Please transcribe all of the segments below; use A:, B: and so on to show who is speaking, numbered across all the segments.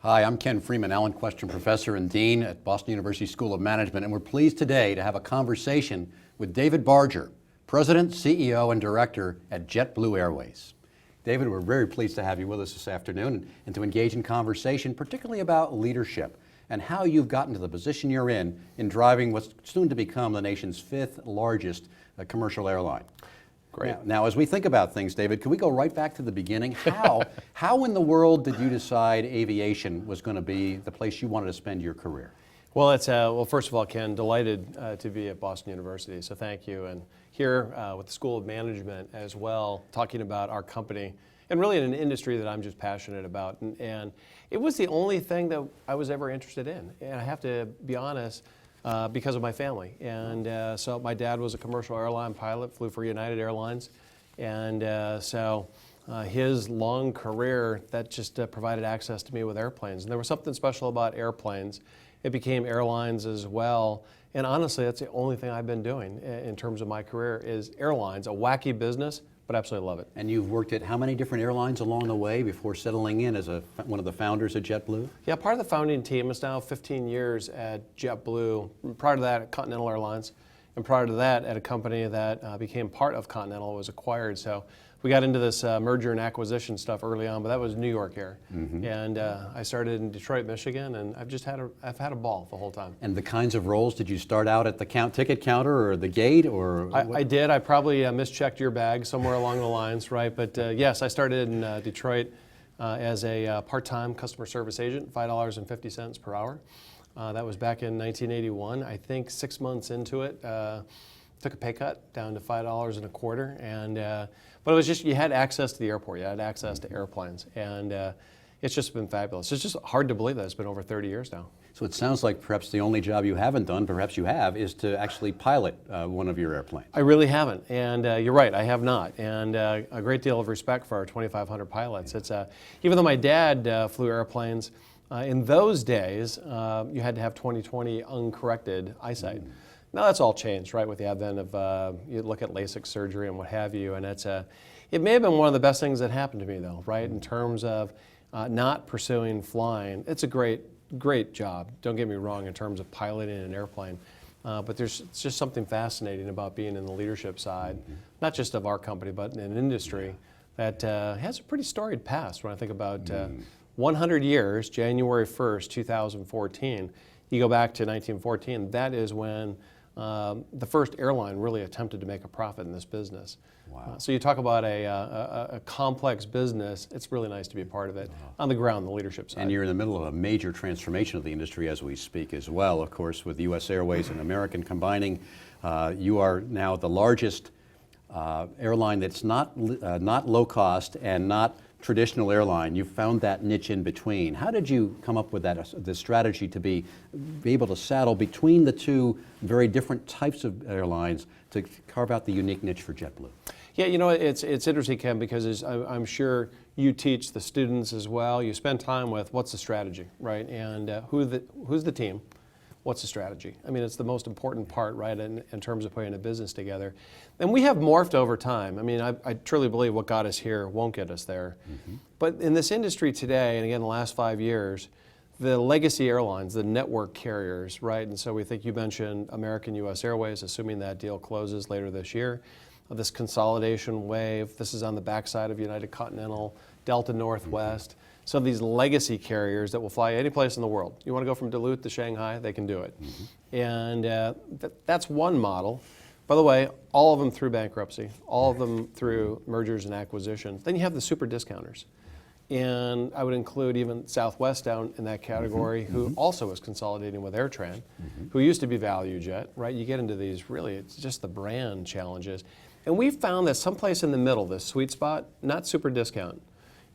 A: Hi, I'm Ken Freeman, Questrom Professor and Dean at Boston University School of Management, and we're pleased today to have a conversation with David Barger, President, CEO, and Director at JetBlue Airways. David, we're very pleased to have you with us this afternoon and to engage in conversation, particularly about leadership and how you've gotten to the position you're in driving what's soon to become the nation's fifth largest commercial airline.
B: Great.
A: Now, as we think about things, David, can we go right back to the beginning? How in the world did you decide aviation was going to be the place you wanted to spend your career?
B: Well, well, first of all, Ken, delighted to be at Boston University, so thank you. And here with the School of Management as well, talking about our company, and really in an industry that I'm just passionate about. And it was the only thing that I was ever interested in. And I have to be honest, because of my family. And so my dad was a commercial airline pilot, flew for United Airlines. And so his long career, that just provided access to me with airplanes. And there was something special about airplanes. It became airlines as well. And honestly, that's the only thing I've been doing in terms of my career is airlines, a wacky business, but absolutely love it.
A: And you've worked at how many different airlines along the way before settling in as one of the founders of JetBlue?
B: Yeah, part of the founding team is now 15 years at JetBlue. Prior to that, at Continental Airlines. And prior to that, at a company that became part of Continental, was acquired. So we got into this merger and acquisition stuff early on, but that was New York Air. Mm-hmm. And I started in Detroit, Michigan, and I've had a ball the whole time.
A: And the kinds of roles, did you start out at the ticket counter or the gate, or?
B: I did. I probably mischecked your bag somewhere along the lines, right? But yes, I started in Detroit as a part-time customer service agent, $5.50 per hour. That was back in 1981. I think 6 months into it, took a pay cut down to $5.25, and but it was just, you had access to the airport, you had access to airplanes, and it's just been fabulous. It's just hard to believe that it's been over 30 years now.
A: So it sounds like perhaps the only job you haven't done, perhaps you have, is to actually pilot one of your airplanes.
B: I really haven't, and you're right, I have not, and a great deal of respect for our 2,500 pilots. It's even though my dad flew airplanes, in those days, you had to have 20/20 uncorrected eyesight. Now that's all changed, right, with the advent of, you look at LASIK surgery and what have you, and it may have been one of the best things that happened to me, though, right, in terms of not pursuing flying. It's a great job, don't get me wrong, in terms of piloting an airplane, but it's just something fascinating about being in the leadership side, not just of our company, but in an industry that has a pretty storied past when I think about 100 years, January 1st, 2014. You go back to 1914, that is when the first airline really attempted to make a profit in this business.
A: Wow.
B: So you talk about a complex business, it's really nice to be a part of it on the ground, the leadership side.
A: And you're in the middle of a major transformation of the industry as we speak as well. Of course, with US Airways and American combining, you are now the largest airline that's not low cost and not traditional airline. You found that niche in between. How did you come up with the strategy to be able to saddle between the two very different types of airlines to carve out the unique niche for JetBlue? Yeah,
B: you know, it's interesting, Ken, because I'm sure you teach the students as well. You spend time with what's the strategy, right? And who's the team? What's the strategy? I mean, it's the most important part, right, in terms of putting a business together. And we have morphed over time. I mean, I truly believe what got us here won't get us there. Mm-hmm. But in this industry today, and again, the last 5 years, the legacy airlines, the network carriers, right, and so we think you mentioned American US Airways, assuming that deal closes later this year. This consolidation wave, this is on the backside of United Continental, Delta Northwest. Mm-hmm. So these legacy carriers that will fly any place in the world. You want to go from Duluth to Shanghai, they can do it. Mm-hmm. And that's one model. By the way, all of them through bankruptcy, all of them through mergers and acquisitions. Then you have the super discounters. And I would include even Southwest down in that category, mm-hmm. who also is consolidating with AirTran, mm-hmm. who used to be ValueJet, right? You get into these, really, it's just the brand challenges. And we found that someplace in the middle, this sweet spot, not super discount,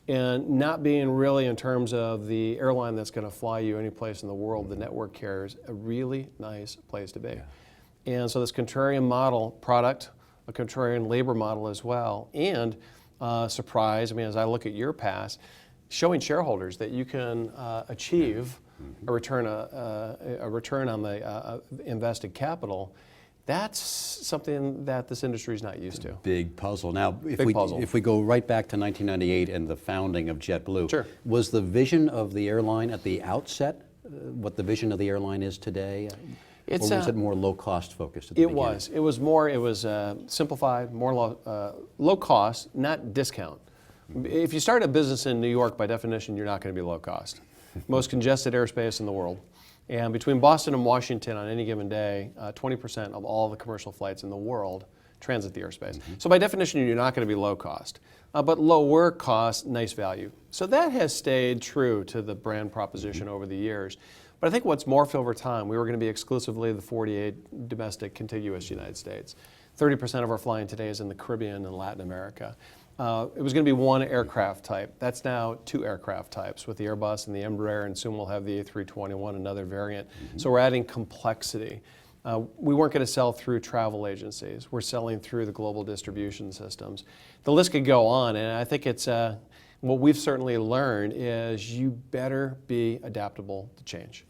B: and not being really in terms of the airline that's going to fly you any place in the world, the network carriers, a really nice place to be. Yeah. And so this contrarian model product, a contrarian labor model as well, and surprise, I mean, as I look at your past, showing shareholders that you can achieve a return on the invested capital, That's something that this industry is not used to.
A: Big puzzle. Now,
B: Big puzzle.
A: if we go right back to 1998 and the founding of JetBlue,
B: Sure.
A: was the vision of the airline at the outset what the vision of the airline is today? Or was it more low-cost focused at the beginning?
B: It was simplified, more low cost, not discount. If you start a business in New York, by definition, you're not going to be low cost. Most congested airspace in the world. And between Boston and Washington on any given day, 20% of all the commercial flights in the world transit the airspace. So by definition, you're not going to be low cost. But lower cost, nice value. So that has stayed true to the brand proposition over the years. But I think what's morphed over time, we were going to be exclusively the 48 domestic contiguous United States. 30% of our flying today is in the Caribbean and Latin America. It was going to be one aircraft type. That's now two aircraft types with the Airbus and the Embraer, and soon we'll have the A321, another variant. So we're adding complexity. We weren't going to sell through travel agencies. We're selling through the global distribution systems. The list could go on, and I think it's what we've certainly learned is you better be adaptable to change.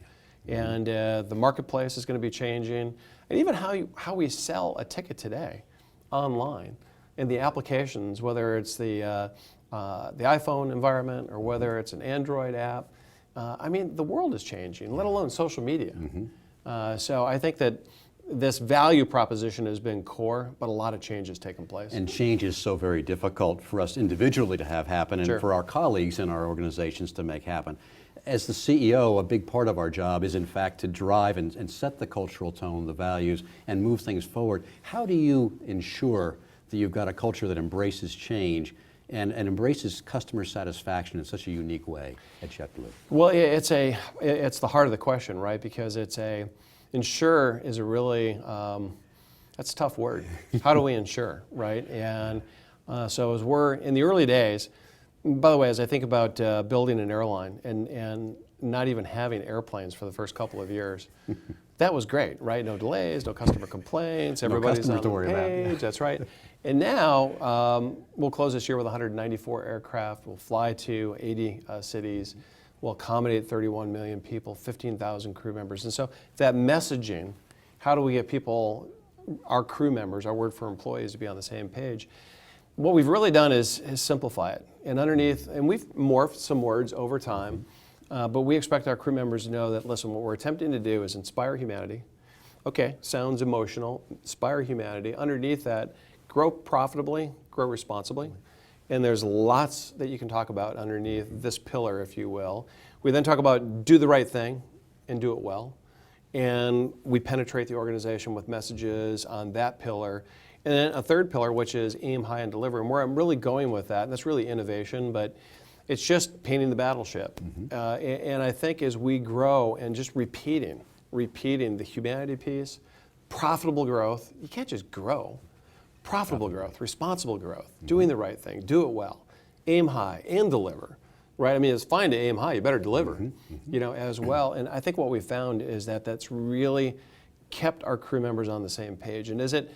B: And the marketplace is going to be changing, and even how we sell a ticket today online. And the applications, whether it's the iPhone environment or whether it's an Android app, I mean, the world is changing, let alone social media. So I think that this value proposition has been core, but a lot of change has taken place.
A: And change is so very difficult for us individually to have happen, and
B: Sure.
A: for our colleagues in our organizations to make happen. As the CEO, a big part of our job is in fact to drive and set the cultural tone, the values, and move things forward. How do you ensure that you've got a culture that embraces change and embraces customer satisfaction in such a unique way at JetBlue?
B: Well, it's the heart of the question, right? Because ensure is a really, that's a tough word. How do we ensure, right? And so as we're in the early days, by the way, as I think about building an airline and not even having airplanes for the first couple of years, that was great, right? No delays, no customer complaints, everybody's on the page, that's right. And now, we'll close this year with 194 aircraft. We'll fly to 80 cities. We'll accommodate 31 million people, 15,000 crew members. And so that messaging, how do we get people, our crew members, our word for employees, to be on the same page? What we've really done is simplify it. And underneath, and we've morphed some words over time, but we expect our crew members to know that, listen, what we're attempting to do is inspire humanity. Okay, sounds emotional, inspire humanity. Underneath that, grow profitably, grow responsibly. And there's lots that you can talk about underneath this pillar, if you will. We then talk about do the right thing and do it well. And we penetrate the organization with messages on that pillar. And then a third pillar, which is aim high and deliver. And where I'm really going with that, and that's really innovation, but it's just painting the battleship. And I think as we grow and just repeating the humanity piece, profitable growth, you can't just grow. Profitable growth, responsible growth, doing the right thing, do it well, aim high and deliver, right? I mean, it's fine to aim high, you better deliver, you know, as well. And I think what we found is that that's really kept our crew members on the same page. And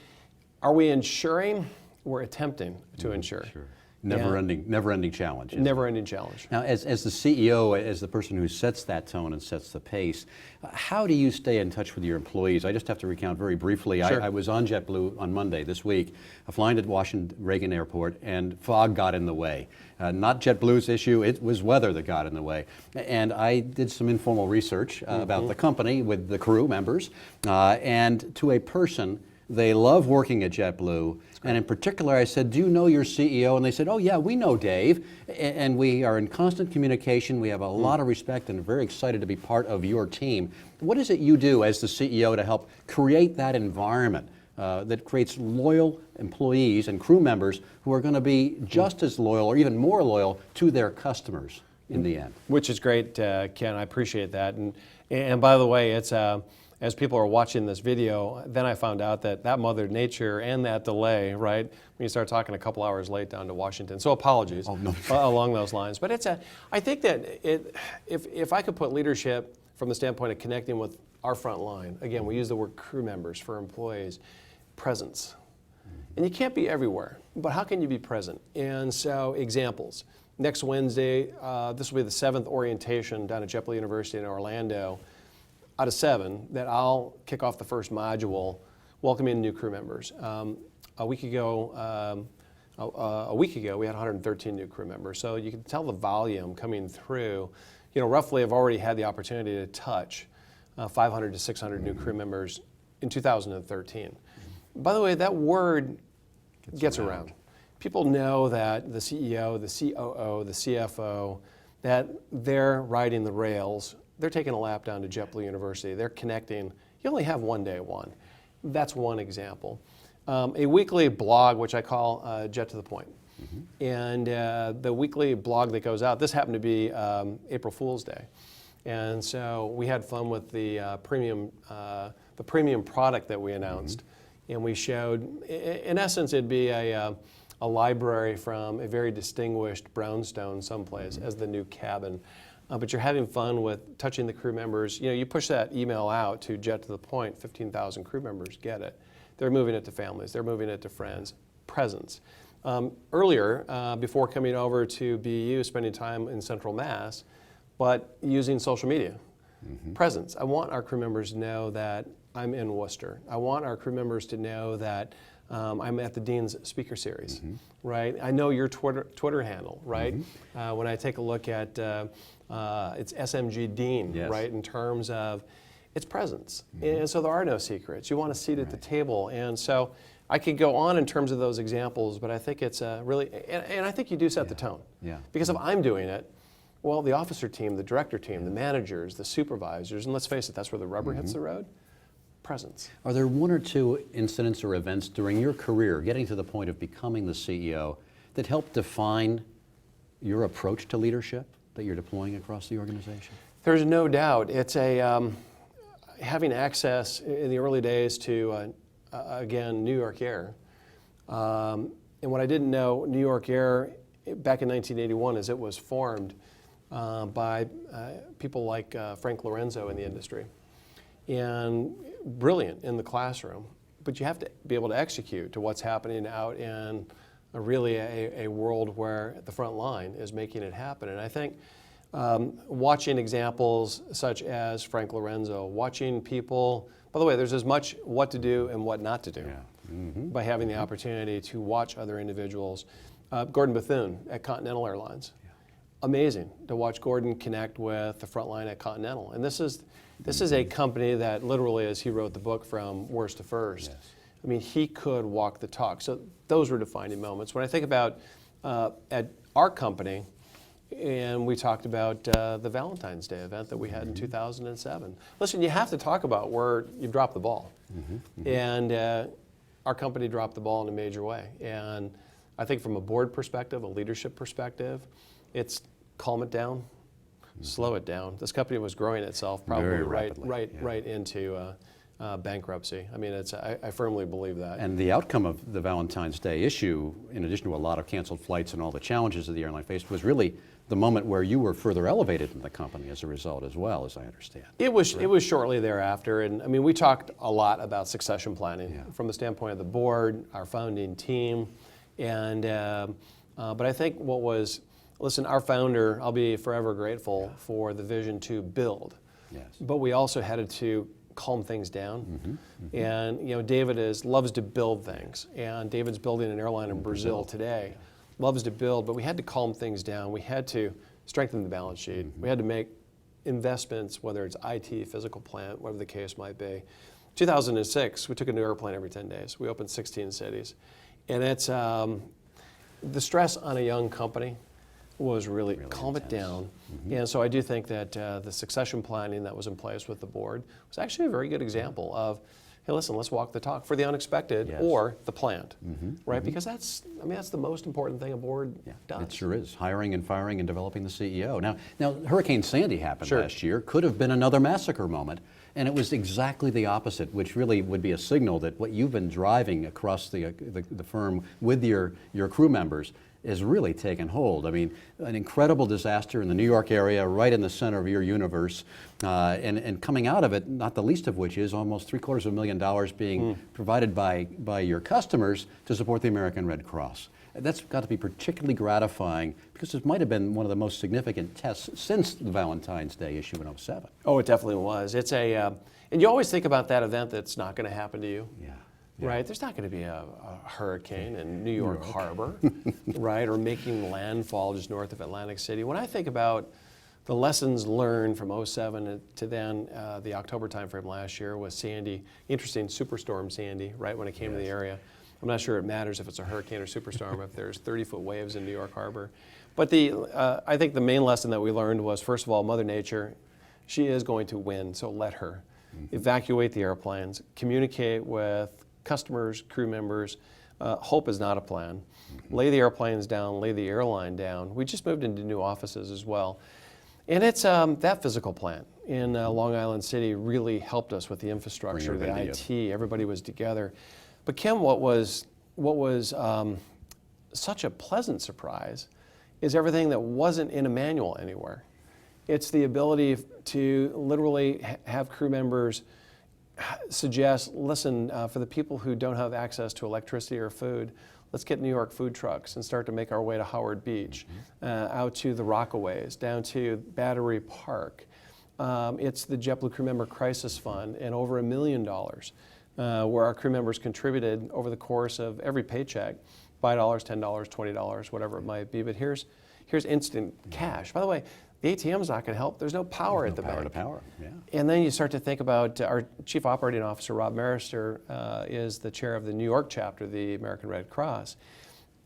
B: are we ensuring? We're attempting to ensure.
A: Sure. Never-ending challenge.
B: Never-ending challenge.
A: Now, as the CEO, as the person who sets that tone and sets the pace, how do you stay in touch with your employees? I just have to recount very briefly.
B: Sure.
A: I was on JetBlue on Monday this week, flying to Washington Reagan Airport, and fog got in the way. Not JetBlue's issue, it was weather that got in the way. And I did some informal research about the company with the crew members, and to a person, they love working at JetBlue, and in particular I said, do you know your CEO? And they said, oh yeah, we know Dave, and we are in constant communication. We have a lot of respect and are very excited to be part of your team. What is it you do as the CEO to help create that environment that creates loyal employees and crew members who are going to be just as loyal or even more loyal to their customers in the end? Which
B: is great, Ken, I appreciate that. And by the way, it's as people are watching this video, then I found out that Mother Nature and that delay, right, when you start talking a couple hours late down to Washington. So apologies along those lines. But I think that if I could put leadership from the standpoint of connecting with our front line, again, we use the word crew members for employees, presence. And you can't be everywhere, but how can you be present? And so examples. Next Wednesday, this will be the 7th orientation down at JetBlue University in Orlando. Out of 7, that I'll kick off the first module welcoming new crew members. A week ago, we had 113 new crew members. So you can tell the volume coming through. Roughly, I've already had the opportunity to touch 500 to 600 new crew members in 2013. By the way, that word gets around. People know that the CEO, the COO, the CFO, that they're riding the rails. They're taking a lap down to JetBlue University. They're connecting. You only have one day one. That's one example. A weekly blog, which I call Jet to the Point. And the weekly blog that goes out, this happened to be April Fool's Day. And so we had fun with the premium product that we announced. And we showed, in essence, it'd be a library from a very distinguished brownstone someplace as the new cabin. But you're having fun with touching the crew members. You push that email out to Jet to the Point, 15,000 crew members get it. They're moving it to families. They're moving it to friends. Presence. Earlier, before coming over to BU, spending time in Central Mass, but using social media. Presence. I want our crew members to know that I'm in Worcester. I want our crew members to know that I'm at the Dean's Speaker Series, right? I know your Twitter handle, right? When I take a look at it's SMG Dean, right? In terms of its presence. And so there are no secrets. You want a seat at the table. And so I could go on in terms of those examples, but I think it's really, and I think you do set the tone. Because if I'm doing it, well, the officer team, the director team, the managers, the supervisors, and let's face it, that's where the rubber hits the road. Presence.
A: Are there one or two incidents or events during your career, getting to the point of becoming the CEO, that helped define your approach to leadership that you're deploying across the organization? There's
B: no doubt. It's having access in the early days to, again, New York Air. And what I didn't know, New York Air, back in 1981, as it was formed by people like Frank Lorenzo in the industry. And brilliant in the classroom, but you have to be able to execute to what's happening out in really a world where the front line is making it happen. And I think watching examples such as Frank Lorenzo, watching people, by the way, there's as much what to do and what not to do by having the opportunity to watch other individuals. Gordon Bethune at Continental Airlines. Amazing to watch Gordon connect with the front line at Continental. And this is a company that literally, as he wrote the book, From Worst to First, I mean, he could walk the talk. So those were defining moments. When I think about at our company, and we talked about the Valentine's Day event that we had in 2007. Listen, you have to talk about where you dropped the ball. And our company dropped the ball in a major way. And I think from a board perspective, a leadership perspective, it's calm it down, slow it down. This company was growing itself probably right into bankruptcy. I mean, I firmly believe that.
A: And the outcome of the Valentine's Day issue, in addition to a lot of canceled flights and all the challenges that the airline faced, was really the moment where you were further elevated in the company as a result as well, as I understand.
B: It was shortly thereafter. And I mean, we talked a lot about succession planning from the standpoint of the board, our founding team. And but I think what was, listen, our founder, I'll be forever grateful for the vision to build. But we also had to calm things down. And David loves to build things. And David's building an airline in Brazil today. Loves to build, but we had to calm things down. We had to strengthen the balance sheet. We had to make investments, whether it's IT, physical plant, whatever the case might be. 2006, we took a new airplane every 10 days. We opened 16 cities. And it's the stress on a young company was really calm it down. And so I do think that the succession planning that was in place with the board was actually a very good example of, hey, listen, let's walk the talk for the unexpected or the planned, right? Because that's the most important thing a board does.
A: It sure is, hiring and firing and developing the CEO. Now Hurricane Sandy happened last year. Could have been another massacre moment, and it was exactly the opposite, which really would be a signal that what you've been driving across the firm with your crew members is really taken hold. I mean, an incredible disaster in the New York area, right in the center of your universe, and coming out of it, not the least of which is almost $750,000 being provided by your customers to support the American Red Cross. That's got to be particularly gratifying because it might have been one of the most significant tests since the Valentine's Day issue in 2007.
B: Oh, it definitely was. It's and you always think about that event that's not going to happen to you. right? There's not going to be a hurricane in New York Harbor, right? Or making landfall just north of Atlantic City. When I think about the lessons learned from '07 to then the October timeframe last year with Sandy, interesting superstorm Sandy, right when it came to the area. I'm not sure it matters if it's a hurricane or superstorm if there's 30-foot waves in New York Harbor. But I think the main lesson that we learned was, first of all, Mother Nature, she is going to win, so let her. Evacuate the airplanes, communicate with customers, crew members. Hope is not a plan. Lay the airplanes down, lay the airline down. We just moved into new offices as well. And it's that physical plant in Long Island City really helped us with the infrastructure, the IT, everybody was together. But Kim, what was such a pleasant surprise is everything that wasn't in a manual anywhere. It's the ability to literally have crew members suggest, listen, for the people who don't have access to electricity or food, let's get New York food trucks and start to make our way to Howard Beach, out to the Rockaways, down to Battery Park. It's the JetBlue Crew Member Crisis Fund and over $1 million where our crew members contributed over the course of every paycheck, $5, $10, $20, whatever it might be. But here's instant cash. By the way, the ATM's not going to help. There's no power at the bank.
A: Power to power, yeah.
B: And then you start to think about our Chief Operating Officer, Rob Marister, is the chair of the New York chapter of the American Red Cross.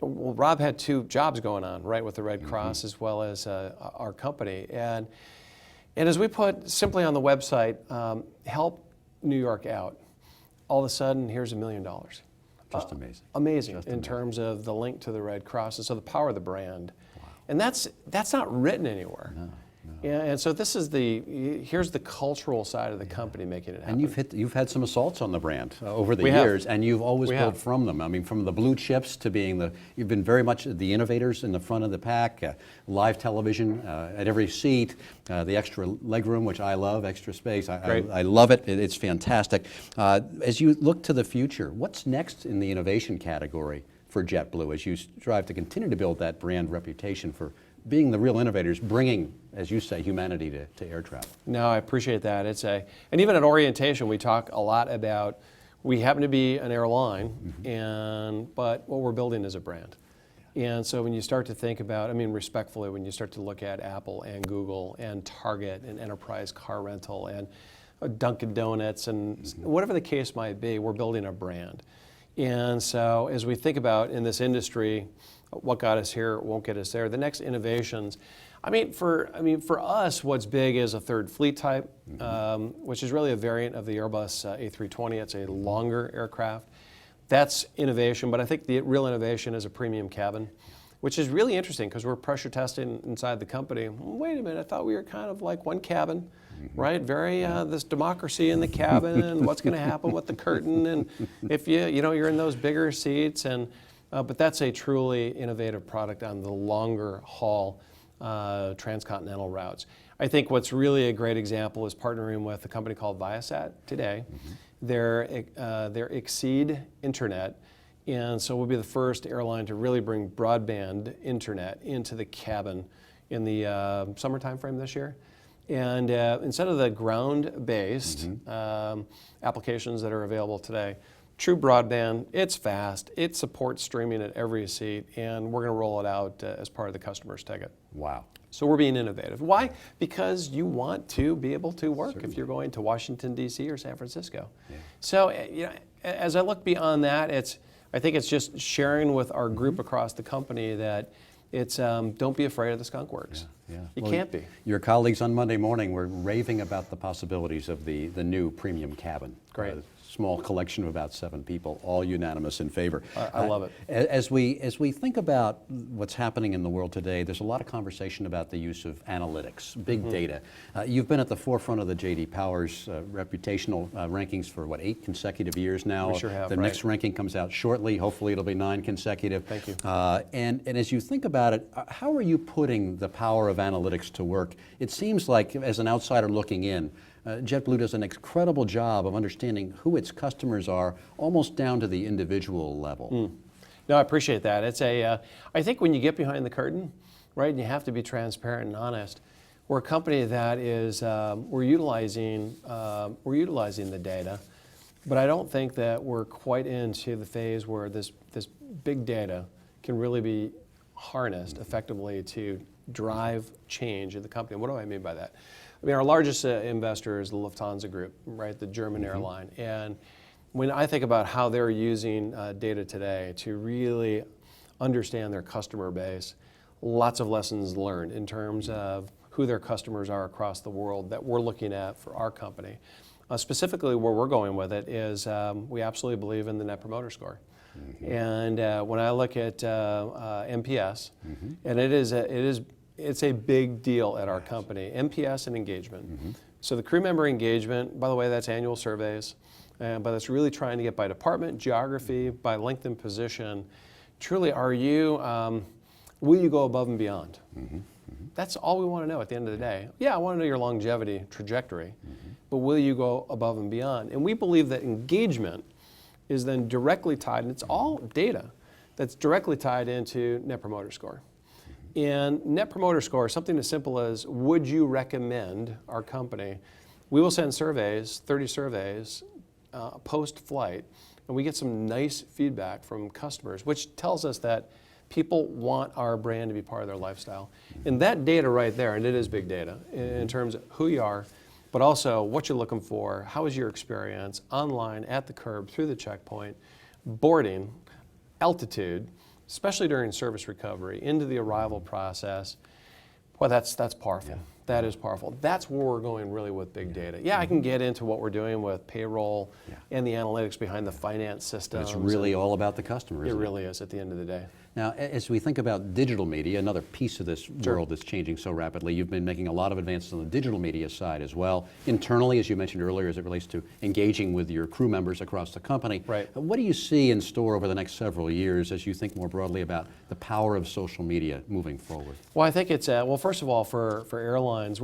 B: Well, Rob had 2 jobs going on, right, with the Red Cross as well as our company. And as we put simply on the website, help New York out, all of a sudden, here's $1 million.
A: Just amazing.
B: Amazing
A: Just
B: in
A: amazing.
B: terms of the link to the Red Cross, and so the power of the brand. And that's not written anywhere.
A: No.
B: And so this is here's the cultural side of the company making it happen.
A: And you've had some assaults on the brand over the
B: We have.
A: years, and you've always
B: We
A: built
B: have.
A: from them. I mean, from the blue chips to being you've been very much the innovators in the front of the pack, live television at every seat, the extra legroom, which I love, extra space. I love it. It's fantastic. As you look to the future, what's next in the innovation category for JetBlue as you strive to continue to build that brand reputation for being the real innovators, bringing, as you say, humanity to air travel?
B: No, I appreciate that. And even at orientation, we talk a lot about, we happen to be an airline, but what we're building is a brand. And so when you start to think about, I mean, respectfully, when you start to look at Apple and Google and Target and Enterprise Car Rental and Dunkin' Donuts and whatever the case might be, we're building a brand. And so as we think about in this industry, what got us here won't get us there. The next innovations, for us, what's big is a third fleet type, which is really a variant of the Airbus A320. It's a longer aircraft. That's innovation, but I think the real innovation is a premium cabin, which is really interesting because we're pressure testing inside the company. Wait a minute, I thought we were kind of like one cabin, right? Very this democracy in the cabin, and what's going to happen with the curtain, and if you're in those bigger seats, and but that's a truly innovative product on the longer haul transcontinental routes. I think what's really a great example is partnering with a company called Viasat today. Their Exceed Internet. And so we'll be the first airline to really bring broadband internet into the cabin in the summer timeframe this year. And instead of the ground-based applications that are available today, true broadband, it's fast, it supports streaming at every seat, and we're going to roll it out as part of the customer's ticket.
A: Wow.
B: So we're being innovative. Why? Because you want to be able to work if you're going to Washington, D.C. or San Francisco. Yeah. So as I look beyond that, I think it's just sharing with our group across the company that it's don't be afraid of the skunk works.
A: Yeah.
B: You can't be.
A: Your colleagues on Monday morning were raving about the possibilities of the new premium cabin.
B: Great.
A: Small collection of about 7 people, all unanimous in favor.
B: I love it.
A: As we think about what's happening in the world today, there's a lot of conversation about the use of analytics, big data. You've been at the forefront of the J.D. Power's reputational rankings for, 8 consecutive years now?
B: We sure have,
A: The next ranking comes out shortly. Hopefully it'll be 9 consecutive.
B: Thank you.
A: And as you think about it, how are you putting the power of analytics to work? It seems like, as an outsider looking in, JetBlue does an incredible job of understanding who its customers are, almost down to the individual level.
B: No, I appreciate that. I think when you get behind the curtain, right, and you have to be transparent and honest, we're a company that is we're utilizing the data But I don't think that we're quite into the phase where this big data can really be harnessed effectively to drive change in the company. What do I mean by that? I mean, our largest investor is the Lufthansa Group, right, the German airline. And when I think about how they're using data today to really understand their customer base, lots of lessons learned in terms of who their customers are across the world that we're looking at for our company. Specifically, where we're going with it is we absolutely believe in the Net Promoter Score. And when I look at NPS, and it's a big deal at our company, NPS and engagement. So the crew member engagement, by the way, that's annual surveys, but that's really trying to get by department, geography, by length and position. Truly, will you go above and beyond? That's all we want to know at the end of the day. Yeah, I want to know your longevity trajectory, but will you go above and beyond? And we believe that engagement is then directly tied, and it's all data, that's directly tied into Net Promoter Score. And Net Promoter Score, something as simple as, would you recommend our company? We will send surveys, 30 surveys, post-flight, and we get some nice feedback from customers, which tells us that people want our brand to be part of their lifestyle. And that data right there, and it is big data, in terms of who you are, but also what you're looking for, how is your experience, online, at the curb, through the checkpoint, boarding, altitude, especially during service recovery, into the arrival process. Well, that's powerful. Yeah. That is powerful. That's where we're going really with big data. Yeah, I can get into what we're doing with payroll and the analytics behind the finance system.
A: It's really all about the customer, isn't it?
B: It really is at the end of the day.
A: Now, as we think about digital media, another piece of this world that's changing so rapidly, you've been making a lot of advances on the digital media side as well. Internally, as you mentioned earlier, as it relates to engaging with your crew members across the company.
B: Right.
A: What do you see in store over the next several years as you think more broadly about the power of social media moving forward?
B: Well, I think it's, well, first of all, for airlines,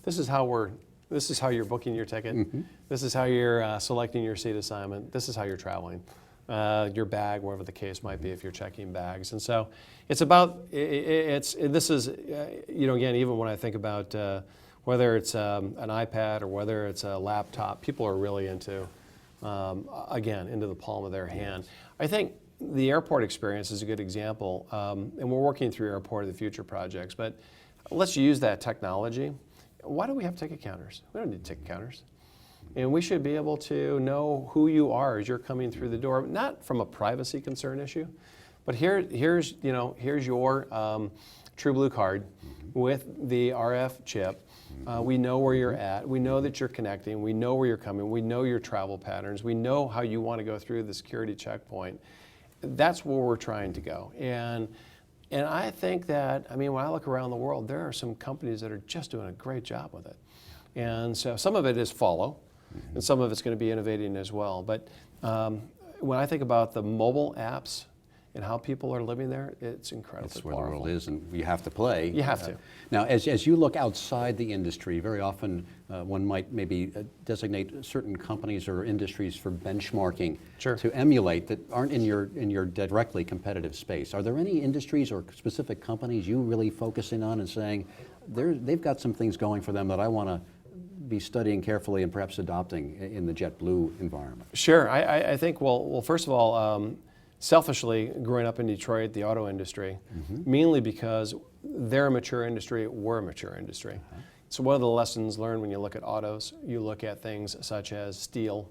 B: this is how you're booking your ticket. This is how you're selecting your seat assignment. This is how you're traveling. Your bag, wherever the case might be, if you're checking bags. And so it's about, this is, again, even when I think about whether it's an iPad or whether it's a laptop, people are really into, again, into the palm of their hand. I think the airport experience is a good example, and we're working through Airport of the Future projects, but let's use that technology. Why do we have ticket counters? We don't need ticket counters. And we should be able to know who you are as you're coming through the door, not from a privacy concern issue, but here's your TrueBlue card with the RF chip. We know where you're at. We know that you're connecting. We know where you're coming. We know your travel patterns. We know how you want to go through the security checkpoint. That's where we're trying to go. And I think that, I mean, when I look around the world, there are some companies that are just doing a great job with it. And so some of it is follow, and some of it's going to be innovating as well. But when I think about the mobile apps and how people are living there, it's incredibly powerful.
A: That's where the world is, and you have to play.
B: You have to.
A: Now, as you look outside the industry, very often one might maybe designate certain companies or industries for benchmarking to emulate that aren't in your directly competitive space. Are there any industries or specific companies you really focusing on and saying, they've got some things going for them that I want to be studying carefully and perhaps adopting in the JetBlue environment? Sure.
B: I think, well, first of all, selfishly, growing up in Detroit, the auto industry, mainly because they're a mature industry, we're a mature industry. So one of the lessons learned when you look at autos, you look at things such as steel,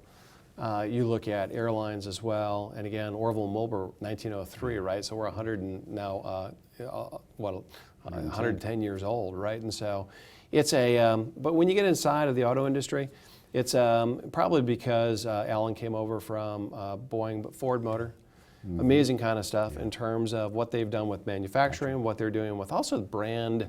B: you look at airlines as well, and again, Orville Wilbur, 1903, right? So we're 110 years old, right? And so it's but when you get inside of the auto industry, it's probably because Alan came over from Boeing, but Ford Motor. Amazing kind of stuff in terms of what they've done with manufacturing, what they're doing with also the brand,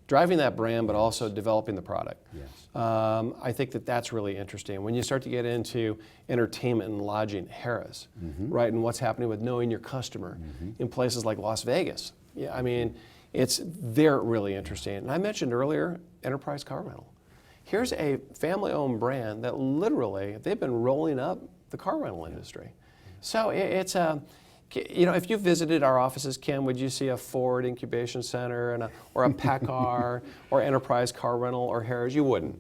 B: driving that brand, but also developing the product. I think that's really interesting. When you start to get into entertainment and lodging, Harrah's, right, and what's happening with knowing your customer in places like Las Vegas. Yeah, I mean, they're really interesting. And I mentioned earlier, Enterprise Car Rental. Here's a family-owned brand that literally, they've been rolling up the car rental industry. So it's if you visited our offices, Ken, would you see a Ford incubation center or a PACCAR or Enterprise Car Rental or Harrah's? You wouldn't.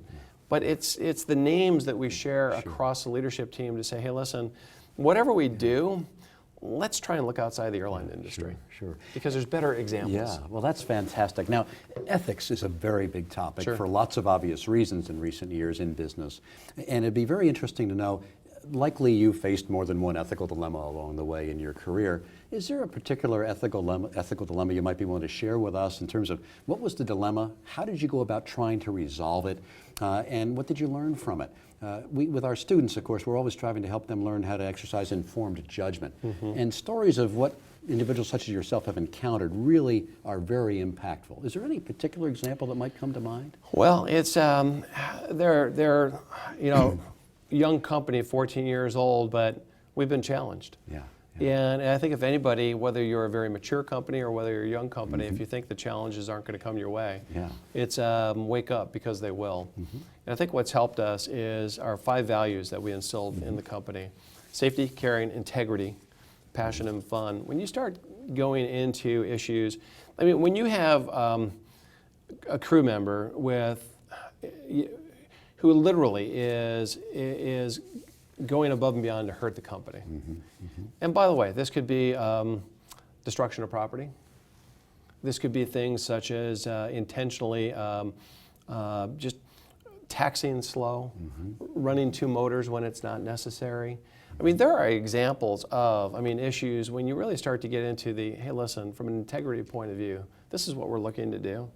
B: But it's the names that we share across the leadership team to say, hey, listen, whatever we do, let's try and look outside the airline industry.
A: Sure.
B: Because there's better examples.
A: Yeah, well, that's fantastic. Now, ethics is a very big topic
B: Sure.
A: for lots of obvious reasons in recent years in business. And it'd be very interesting to know, likely you faced more than one ethical dilemma along the way in your career. Is there a particular ethical dilemma you might be willing to share with us in terms of what was the dilemma, how did you go about trying to resolve it, and what did you learn from it? With our students, of course, we're always striving to help them learn how to exercise informed judgment. And stories of what individuals such as yourself have encountered really are very impactful. Is there any particular example that might come to mind?
B: Well, it's they're young company, 14 years old, but we've been challenged.
A: Yeah.
B: And I think if anybody, whether you're a very mature company or whether you're a young company, if you think the challenges aren't going to come your way, it's wake up, because they will. And I think what's helped us is our 5 values that we instilled in the company: safety, caring, integrity, passion, and fun. When you start going into issues, I mean, when you have a crew member who literally is going above and beyond to hurt the company. And by the way, this could be destruction of property. This could be things such as intentionally just taxiing slow, running 2 motors when it's not necessary. I mean, there are examples of, issues when you really start to get into hey, listen, from an integrity point of view, this is what we're looking to do.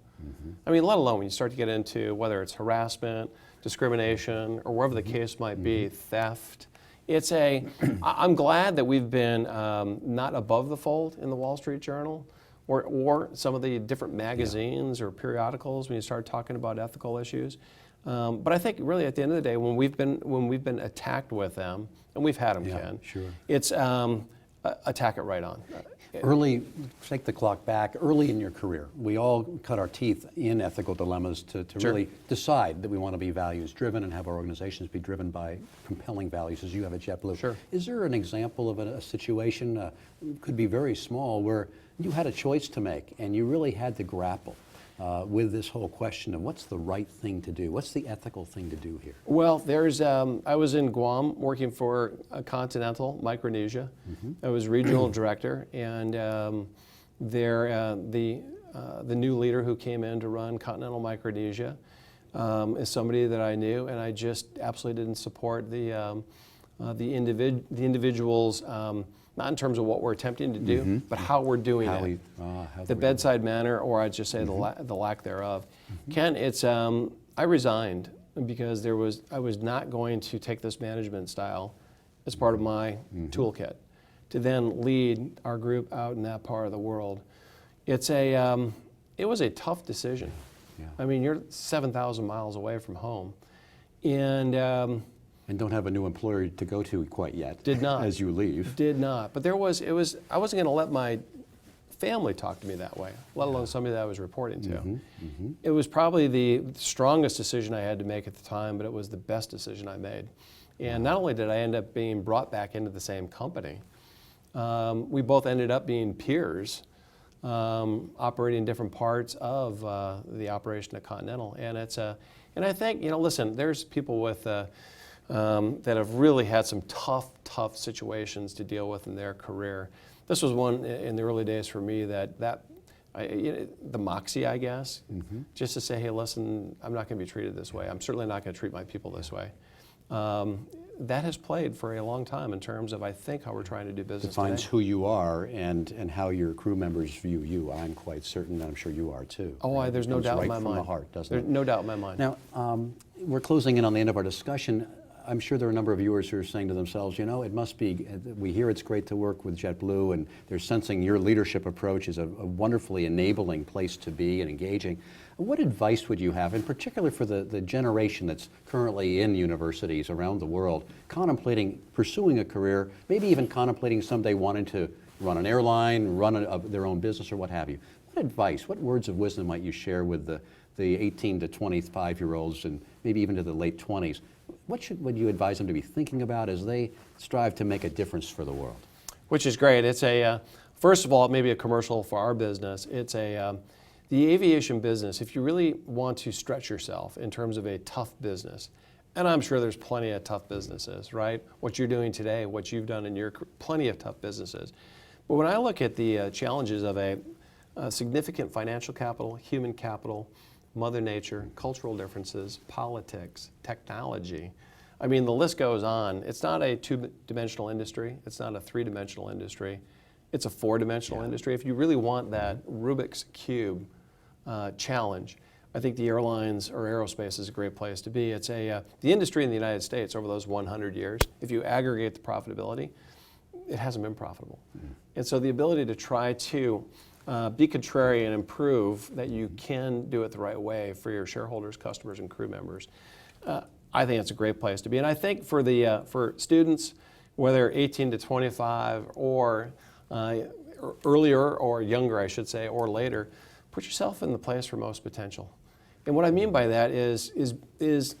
B: I mean, let alone when you start to get into whether it's harassment, discrimination, or wherever the case might be, theft. I'm glad that we've been not above the fold in the Wall Street Journal or some of the different magazines or periodicals when you start talking about ethical issues. But I think really at the end of the day, when we've been attacked with them, and we've had them, Ken, it's attack it right on.
A: Early, take the clock back, early in your career, we all cut our teeth in ethical dilemmas to really decide that we want to be values driven and have our organizations be driven by compelling values, as you have at JetBlue. Is there an example of a situation, could be very small, where you had a choice to make and you really had to grapple with this whole question of what's the right thing to do? What's the ethical thing to do here?
B: Well, I was in Guam working for Continental Micronesia. I was regional director, and the new leader who came in to run Continental Micronesia is somebody that I knew, and I just absolutely didn't support the individuals. Not in terms of what we're attempting to do, but how we're doing it. The bedside manner, or I'd just say the lack thereof. Ken, I resigned because I was not going to take this management style as part of my toolkit to then lead our group out in that part of the world. It was a tough decision. I mean, you're 7,000 miles away from home, and
A: don't have a new employer to go to quite yet.
B: Did not.
A: As you leave.
B: Did not. But I wasn't going to let my family talk to me that way, let alone somebody that I was reporting to. It was probably the strongest decision I had to make at the time, but it was the best decision I made. And not only did I end up being brought back into the same company, we both ended up being peers, operating different parts of the operation at Continental. And and I think, listen, there's people with that have really had some tough situations to deal with in their career. This was one in the early days for me the moxie, I guess, just to say, hey, listen, I'm not going to be treated this way. I'm certainly not going to treat my people this way. That has played for a long time in terms of, I think, how we're trying to do business
A: Defines
B: today.
A: who you are and how your crew members view you. I'm quite certain, and I'm sure you are too.
B: Oh, there's no doubt in my mind.
A: Right from the heart, doesn't it?
B: There's no doubt in my mind.
A: Now, we're closing in on the end of our discussion. I'm sure there are a number of viewers who are saying to themselves, it must be, we hear it's great to work with JetBlue, and they're sensing your leadership approach is a wonderfully enabling place to be and engaging. What advice would you have, in particular for the generation that's currently in universities around the world, contemplating pursuing a career, maybe even contemplating someday wanting to run an airline, run their own business or what have you? What advice, what words of wisdom might you share with the 18 to 25-year-olds and maybe even to the late 20s? What would you advise them to be thinking about as they strive to make a difference for the world?
B: Which is great. It's first of all, maybe a commercial for our business. It's The aviation business, if you really want to stretch yourself in terms of a tough business, and I'm sure there's plenty of tough businesses, right? What you're doing today, what you've done in your career, plenty of tough businesses. But when I look at the challenges of a significant financial capital, human capital, Mother Nature, cultural differences, politics, technology, I mean, the list goes on. It's not a two-dimensional industry. It's not a three-dimensional industry. It's a four-dimensional industry. If you really want that Rubik's Cube challenge, I think the airlines or aerospace is a great place to be. It's the industry in the United States over those 100 years, if you aggregate the profitability, it hasn't been profitable. And so the ability to try to be contrary and improve that you can do it the right way for your shareholders, customers, and crew members, I think it's a great place to be. And I think for students, whether 18 to 25 or earlier or younger, I should say, or later, put yourself in the place for most potential. And what I mean by that is it's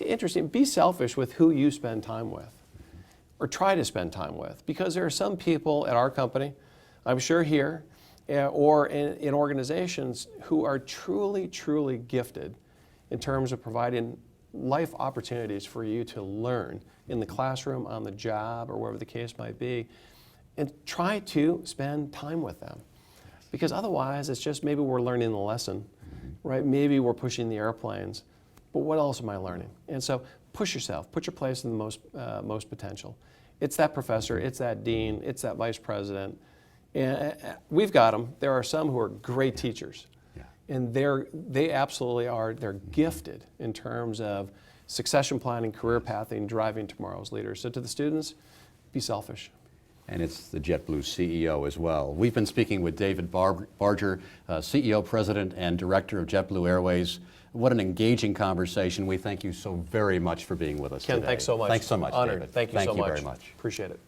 B: interesting, be selfish with who you spend time with, or try to spend time with, because there are some people at our company, I'm sure here, or in organizations who are truly, truly gifted in terms of providing life opportunities for you to learn in the classroom, on the job, or wherever the case might be, and try to spend time with them. Because otherwise, it's just maybe we're learning the lesson, right? Maybe we're pushing the airplanes, but what else am I learning? And so push yourself, put your place in the most potential. It's that professor, it's that dean, it's that vice president. And we've got them. There are some who are great teachers. And they absolutely are, they're gifted in terms of succession planning, career pathing, driving tomorrow's leaders. So to the students, be selfish.
A: And it's the JetBlue CEO as well. We've been speaking with David Barger, CEO, President, and Director of JetBlue Airways. What an engaging conversation. We thank you so very much for being with us
B: Ken,
A: today.
B: thanks so much.
A: Thanks so much,
B: Honored.
A: David.
B: Thank you so much.
A: Very much.
B: Appreciate it.